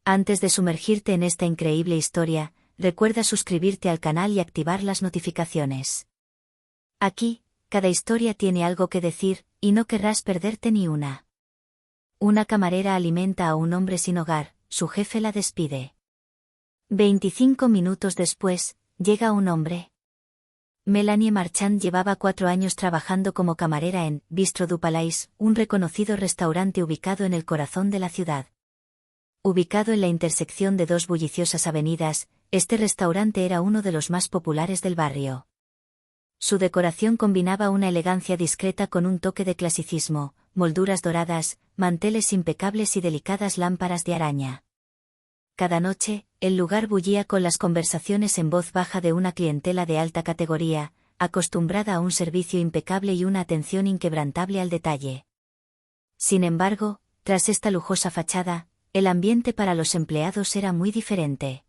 Antes de sumergirte en esta increíble historia, recuerda suscribirte al canal y activar las notificaciones. Aquí, cada historia tiene algo que decir, y no querrás perderte ni una. Una camarera alimenta a un hombre sin hogar, su jefe la despide. 25 minutos después, llega un hombre. Melanie Marchand llevaba 4 años trabajando como camarera en Bistro du Palais, un reconocido restaurante ubicado en el corazón de la ciudad. Ubicado en la intersección de dos bulliciosas avenidas, este restaurante era uno de los más populares del barrio. Su decoración combinaba una elegancia discreta con un toque de clasicismo, molduras doradas, manteles impecables y delicadas lámparas de araña. Cada noche, el lugar bullía con las conversaciones en voz baja de una clientela de alta categoría, acostumbrada a un servicio impecable y una atención inquebrantable al detalle. Sin embargo, tras esta lujosa fachada, el ambiente para los empleados era muy diferente.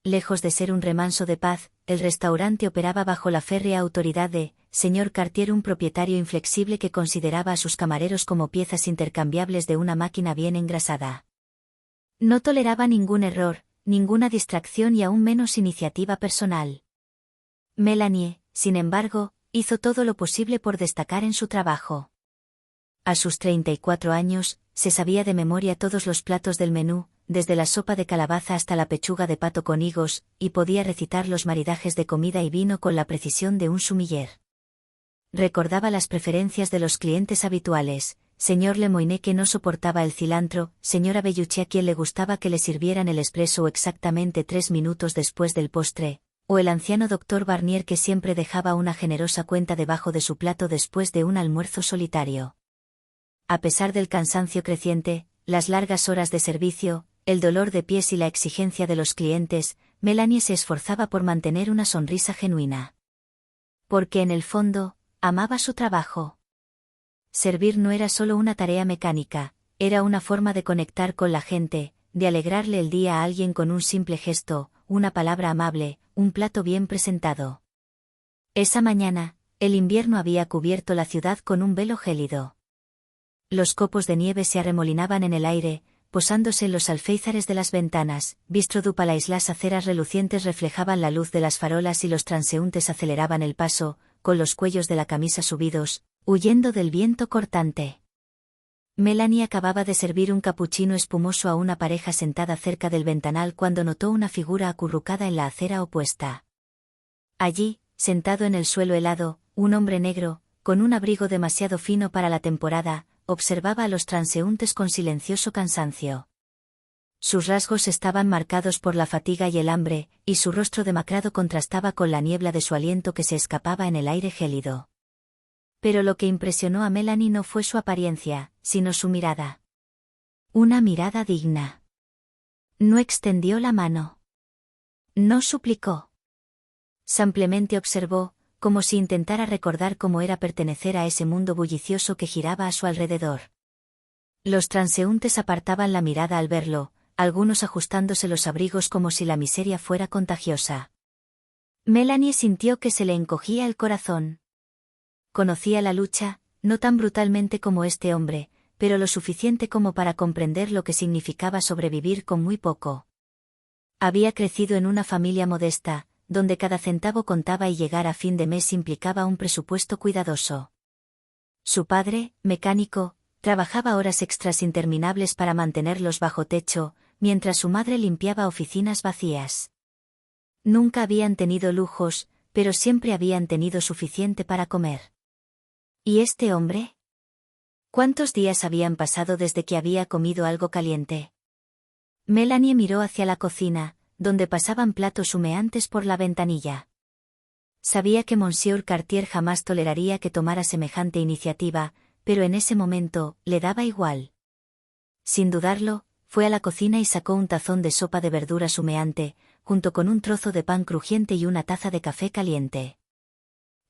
Lejos de ser un remanso de paz, el restaurante operaba bajo la férrea autoridad de señor Cartier, un propietario inflexible que consideraba a sus camareros como piezas intercambiables de una máquina bien engrasada. No toleraba ningún error, ninguna distracción y aún menos iniciativa personal. Melanie, sin embargo, hizo todo lo posible por destacar en su trabajo. A sus 34 años, se sabía de memoria todos los platos del menú, desde la sopa de calabaza hasta la pechuga de pato con higos, y podía recitar los maridajes de comida y vino con la precisión de un sommelier. Recordaba las preferencias de los clientes habituales: señor Lemoine, que no soportaba el cilantro; señora Bellucci, a quien le gustaba que le sirvieran el espresso exactamente 3 minutos después del postre, o el anciano doctor Barnier, que siempre dejaba una generosa cuenta debajo de su plato después de un almuerzo solitario. A pesar del cansancio creciente, las largas horas de servicio, el dolor de pies y la exigencia de los clientes, Melanie se esforzaba por mantener una sonrisa genuina. Porque en el fondo, amaba su trabajo. Servir no era solo una tarea mecánica, era una forma de conectar con la gente, de alegrarle el día a alguien con un simple gesto, una palabra amable, un plato bien presentado. Esa mañana, el invierno había cubierto la ciudad con un velo gélido. Los copos de nieve se arremolinaban en el aire, posándose en los alféizares de las ventanas. Bistro du Palais. Las aceras relucientes reflejaban la luz de las farolas y los transeúntes aceleraban el paso, con los cuellos de la camisa subidos, huyendo del viento cortante. Melanie acababa de servir un capuchino espumoso a una pareja sentada cerca del ventanal cuando notó una figura acurrucada en la acera opuesta. Allí, sentado en el suelo helado, un hombre negro, con un abrigo demasiado fino para la temporada, observaba a los transeúntes con silencioso cansancio. Sus rasgos estaban marcados por la fatiga y el hambre, y su rostro demacrado contrastaba con la niebla de su aliento que se escapaba en el aire gélido. Pero lo que impresionó a Melanie no fue su apariencia, sino su mirada. Una mirada digna. No extendió la mano. No suplicó. Simplemente observó, como si intentara recordar cómo era pertenecer a ese mundo bullicioso que giraba a su alrededor. Los transeúntes apartaban la mirada al verlo, algunos ajustándose los abrigos como si la miseria fuera contagiosa. Melanie sintió que se le encogía el corazón. Conocía la lucha, no tan brutalmente como este hombre, pero lo suficiente como para comprender lo que significaba sobrevivir con muy poco. Había crecido en una familia modesta, donde cada centavo contaba y llegar a fin de mes implicaba un presupuesto cuidadoso. Su padre, mecánico, trabajaba horas extras interminables para mantenerlos bajo techo, mientras su madre limpiaba oficinas vacías. Nunca habían tenido lujos, pero siempre habían tenido suficiente para comer. ¿Y este hombre? ¿Cuántos días habían pasado desde que había comido algo caliente? Melanie miró hacia la cocina, donde pasaban platos humeantes por la ventanilla. Sabía que Monsieur Cartier jamás toleraría que tomara semejante iniciativa, pero en ese momento, le daba igual. Sin dudarlo, fue a la cocina y sacó un tazón de sopa de verduras humeante, junto con un trozo de pan crujiente y una taza de café caliente.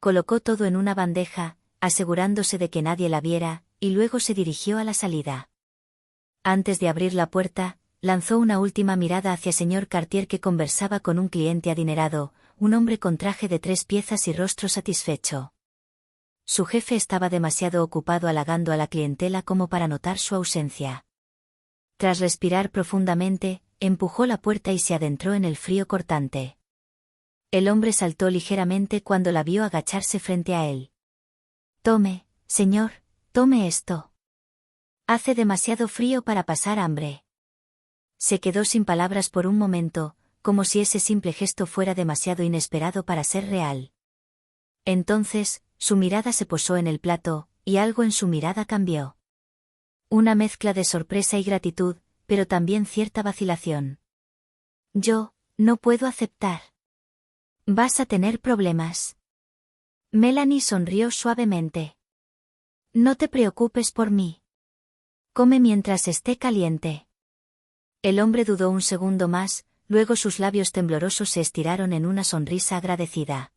Colocó todo en una bandeja, asegurándose de que nadie la viera, y luego se dirigió a la salida. Antes de abrir la puerta, lanzó una última mirada hacia señor Cartier, que conversaba con un cliente adinerado, un hombre con traje de 3 piezas y rostro satisfecho. Su jefe estaba demasiado ocupado halagando a la clientela como para notar su ausencia. Tras respirar profundamente, empujó la puerta y se adentró en el frío cortante. El hombre saltó ligeramente cuando la vio agacharse frente a él. Tome, señor, tome esto. Hace demasiado frío para pasar hambre. Se quedó sin palabras por un momento, como si ese simple gesto fuera demasiado inesperado para ser real. Entonces, su mirada se posó en el plato, y algo en su mirada cambió. Una mezcla de sorpresa y gratitud, pero también cierta vacilación. Yo, no puedo aceptar. Vas a tener problemas. Melanie sonrió suavemente. No te preocupes por mí. Come mientras esté caliente. El hombre dudó un segundo más, luego sus labios temblorosos se estiraron en una sonrisa agradecida.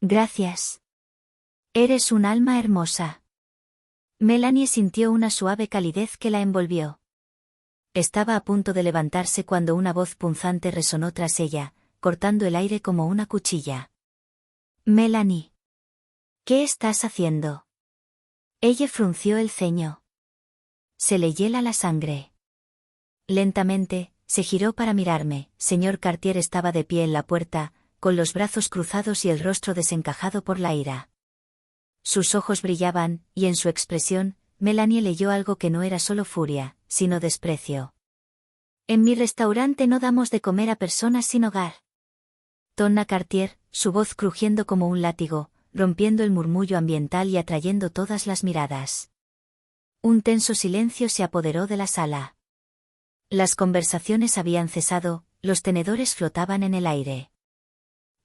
Gracias. Eres un alma hermosa. Melanie sintió una suave calidez que la envolvió. Estaba a punto de levantarse cuando una voz punzante resonó tras ella, cortando el aire como una cuchilla. Melanie. ¿Qué estás haciendo? Ella frunció el ceño. Se le hiela la sangre. Lentamente, se giró para mirarme. Señor Cartier estaba de pie en la puerta, con los brazos cruzados y el rostro desencajado por la ira. Sus ojos brillaban, y en su expresión, Melanie leyó algo que no era solo furia, sino desprecio. En mi restaurante no damos de comer a personas sin hogar. Tonna Cartier, su voz crujiendo como un látigo, rompiendo el murmullo ambiental y atrayendo todas las miradas. Un tenso silencio se apoderó de la sala. Las conversaciones habían cesado, los tenedores flotaban en el aire.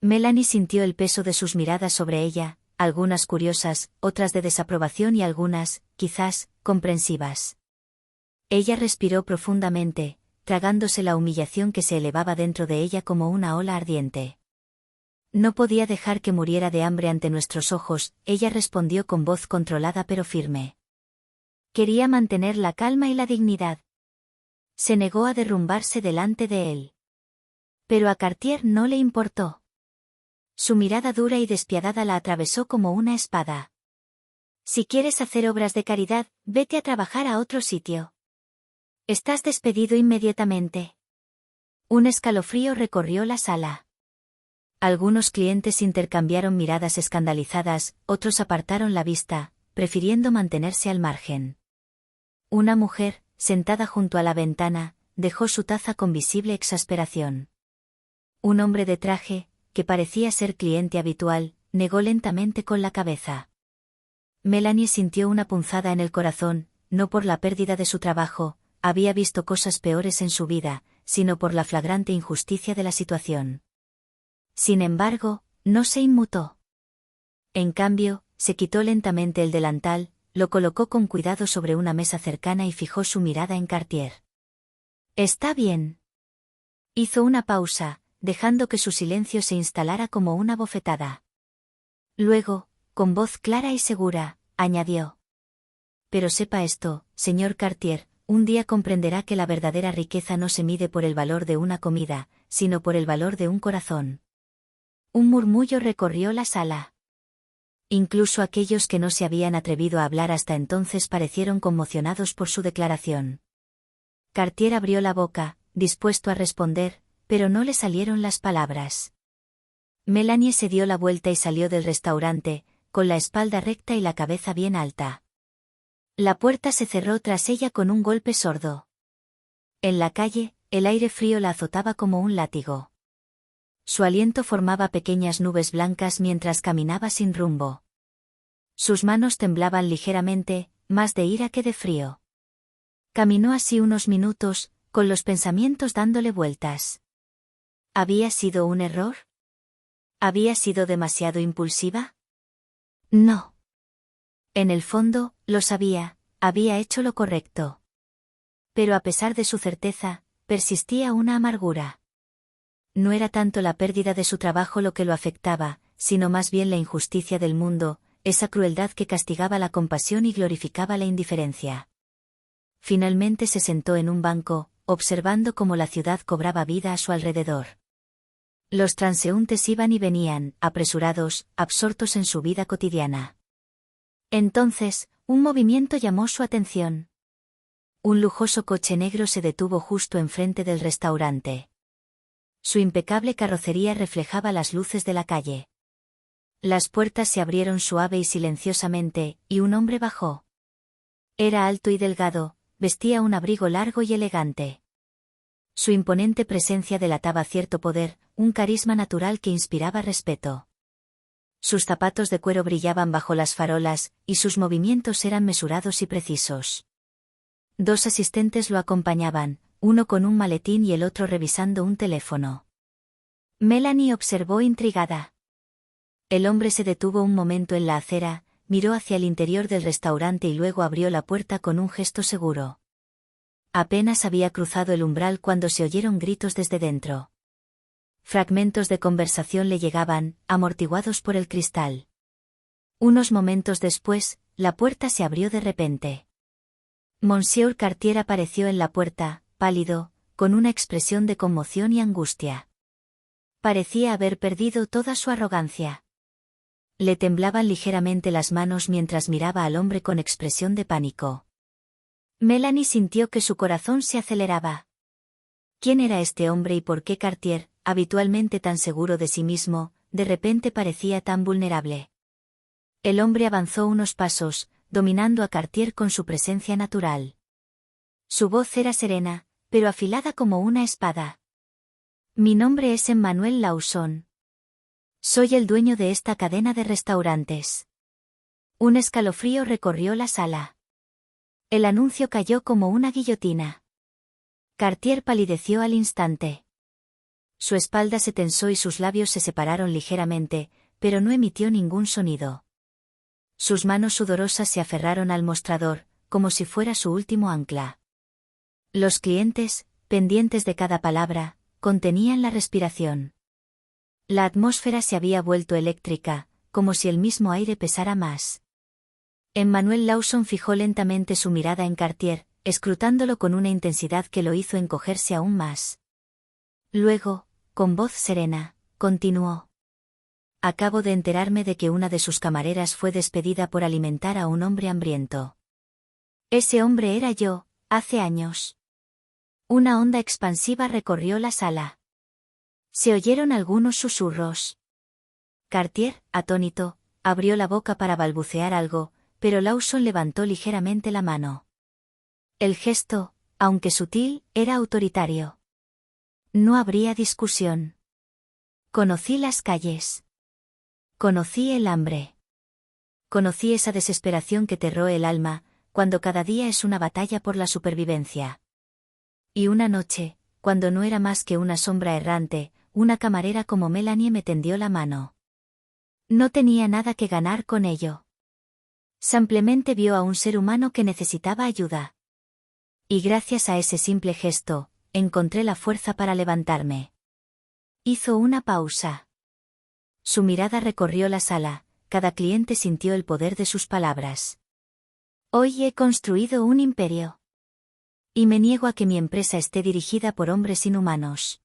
Melanie sintió el peso de sus miradas sobre ella, algunas curiosas, otras de desaprobación y algunas, quizás, comprensivas. Ella respiró profundamente, tragándose la humillación que se elevaba dentro de ella como una ola ardiente. No podía dejar que muriera de hambre ante nuestros ojos, ella respondió con voz controlada pero firme. Quería mantener la calma y la dignidad. Se negó a derrumbarse delante de él. Pero a Cartier no le importó. Su mirada dura y despiadada la atravesó como una espada. Si quieres hacer obras de caridad, vete a trabajar a otro sitio. Estás despedido inmediatamente. Un escalofrío recorrió la sala. Algunos clientes intercambiaron miradas escandalizadas, otros apartaron la vista, prefiriendo mantenerse al margen. Una mujer, sentada junto a la ventana, dejó su taza con visible exasperación. Un hombre de traje, que parecía ser cliente habitual, negó lentamente con la cabeza. Melanie sintió una punzada en el corazón, no por la pérdida de su trabajo, había visto cosas peores en su vida, sino por la flagrante injusticia de la situación. Sin embargo, no se inmutó. En cambio, se quitó lentamente el delantal, lo colocó con cuidado sobre una mesa cercana y fijó su mirada en Cartier. «Está bien». Hizo una pausa, dejando que su silencio se instalara como una bofetada. Luego, con voz clara y segura, añadió. «Pero sepa esto, señor Cartier, un día comprenderá que la verdadera riqueza no se mide por el valor de una comida, sino por el valor de un corazón». Un murmullo recorrió la sala. Incluso aquellos que no se habían atrevido a hablar hasta entonces parecieron conmocionados por su declaración. Cartier abrió la boca, dispuesto a responder, pero no le salieron las palabras. Melanie se dio la vuelta y salió del restaurante, con la espalda recta y la cabeza bien alta. La puerta se cerró tras ella con un golpe sordo. En la calle, el aire frío la azotaba como un látigo. Su aliento formaba pequeñas nubes blancas mientras caminaba sin rumbo. Sus manos temblaban ligeramente, más de ira que de frío. Caminó así unos minutos, con los pensamientos dándole vueltas. ¿Había sido un error? ¿Había sido demasiado impulsiva? No. En el fondo, lo sabía, había hecho lo correcto. Pero a pesar de su certeza, persistía una amargura. No era tanto la pérdida de su trabajo lo que lo afectaba, sino más bien la injusticia del mundo, esa crueldad que castigaba la compasión y glorificaba la indiferencia. Finalmente se sentó en un banco, observando cómo la ciudad cobraba vida a su alrededor. Los transeúntes iban y venían, apresurados, absortos en su vida cotidiana. Entonces, un movimiento llamó su atención. Un lujoso coche negro se detuvo justo enfrente del restaurante. Su impecable carrocería reflejaba las luces de la calle. Las puertas se abrieron suave y silenciosamente, y un hombre bajó. Era alto y delgado, vestía un abrigo largo y elegante. Su imponente presencia delataba cierto poder, un carisma natural que inspiraba respeto. Sus zapatos de cuero brillaban bajo las farolas, y sus movimientos eran mesurados y precisos. Dos asistentes lo acompañaban, uno con un maletín y el otro revisando un teléfono. Melanie observó intrigada. El hombre se detuvo un momento en la acera, miró hacia el interior del restaurante y luego abrió la puerta con un gesto seguro. Apenas había cruzado el umbral cuando se oyeron gritos desde dentro. Fragmentos de conversación le llegaban, amortiguados por el cristal. Unos momentos después, la puerta se abrió de repente. Monsieur Cartier apareció en la puerta, pálido, con una expresión de conmoción y angustia. Parecía haber perdido toda su arrogancia. Le temblaban ligeramente las manos mientras miraba al hombre con expresión de pánico. Melanie sintió que su corazón se aceleraba. ¿Quién era este hombre y por qué Cartier, habitualmente tan seguro de sí mismo, de repente parecía tan vulnerable? El hombre avanzó unos pasos, dominando a Cartier con su presencia natural. Su voz era serena, pero afilada como una espada. Mi nombre es Emmanuel Lauzon. Soy el dueño de esta cadena de restaurantes. Un escalofrío recorrió la sala. El anuncio cayó como una guillotina. Cartier palideció al instante. Su espalda se tensó y sus labios se separaron ligeramente, pero no emitió ningún sonido. Sus manos sudorosas se aferraron al mostrador, como si fuera su último ancla. Los clientes, pendientes de cada palabra, contenían la respiración. La atmósfera se había vuelto eléctrica, como si el mismo aire pesara más. Emmanuel Lauzon fijó lentamente su mirada en Cartier, escrutándolo con una intensidad que lo hizo encogerse aún más. Luego, con voz serena, continuó. Acabo de enterarme de que una de sus camareras fue despedida por alimentar a un hombre hambriento. Ese hombre era yo, hace años. Una onda expansiva recorrió la sala. Se oyeron algunos susurros. Cartier, atónito, abrió la boca para balbucear algo, pero Lauzon levantó ligeramente la mano. El gesto, aunque sutil, era autoritario. No habría discusión. Conocí las calles. Conocí el hambre. Conocí esa desesperación que te roe el alma, cuando cada día es una batalla por la supervivencia. Y una noche, cuando no era más que una sombra errante, una camarera como Melanie me tendió la mano. No tenía nada que ganar con ello. Simplemente vio a un ser humano que necesitaba ayuda. Y gracias a ese simple gesto, encontré la fuerza para levantarme. Hizo una pausa. Su mirada recorrió la sala, cada cliente sintió el poder de sus palabras. Hoy he construido un imperio. Y me niego a que mi empresa esté dirigida por hombres inhumanos.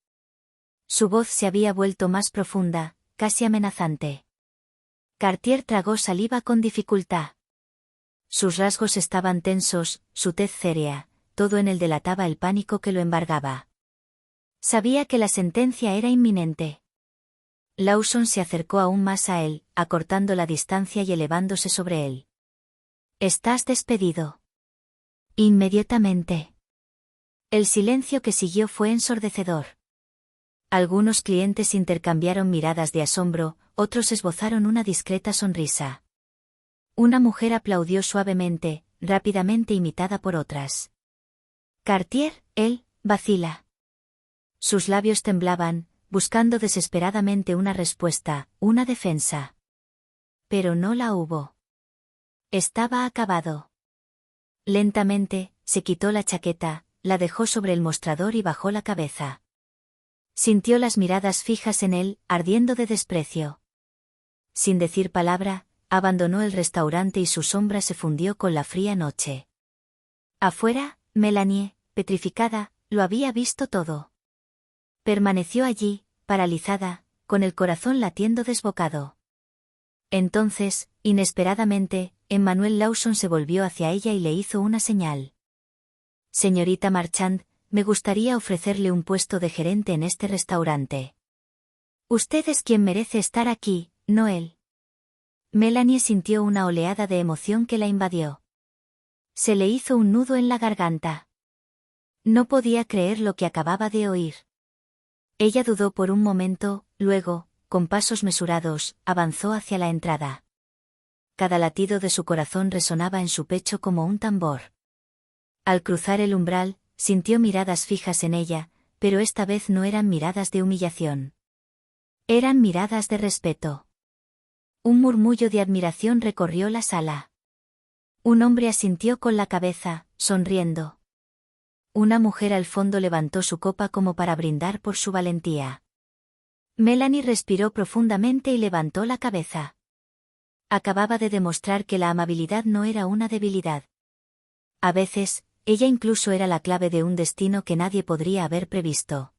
Su voz se había vuelto más profunda, casi amenazante. Cartier tragó saliva con dificultad. Sus rasgos estaban tensos, su tez cérea, todo en él delataba el pánico que lo embargaba. Sabía que la sentencia era inminente. Lauzon se acercó aún más a él, acortando la distancia y elevándose sobre él. Estás despedido. Inmediatamente. El silencio que siguió fue ensordecedor. Algunos clientes intercambiaron miradas de asombro, otros esbozaron una discreta sonrisa. Una mujer aplaudió suavemente, rápidamente imitada por otras. Cartier, él, vacila. Sus labios temblaban, buscando desesperadamente una respuesta, una defensa. Pero no la hubo. Estaba acabado. Lentamente, se quitó la chaqueta, la dejó sobre el mostrador y bajó la cabeza. Sintió las miradas fijas en él, ardiendo de desprecio. Sin decir palabra, abandonó el restaurante y su sombra se fundió con la fría noche. Afuera, Melanie, petrificada, lo había visto todo. Permaneció allí, paralizada, con el corazón latiendo desbocado. Entonces, inesperadamente, Emmanuel Lauzon se volvió hacia ella y le hizo una señal. Señorita Marchand, me gustaría ofrecerle un puesto de gerente en este restaurante. Usted es quien merece estar aquí, no él. Melanie sintió una oleada de emoción que la invadió. Se le hizo un nudo en la garganta. No podía creer lo que acababa de oír. Ella dudó por un momento, luego, con pasos mesurados, avanzó hacia la entrada. Cada latido de su corazón resonaba en su pecho como un tambor. Al cruzar el umbral, sintió miradas fijas en ella, pero esta vez no eran miradas de humillación. Eran miradas de respeto. Un murmullo de admiración recorrió la sala. Un hombre asintió con la cabeza, sonriendo. Una mujer al fondo levantó su copa como para brindar por su valentía. Melanie respiró profundamente y levantó la cabeza. Acababa de demostrar que la amabilidad no era una debilidad. A veces, ella incluso era la clave de un destino que nadie podría haber previsto.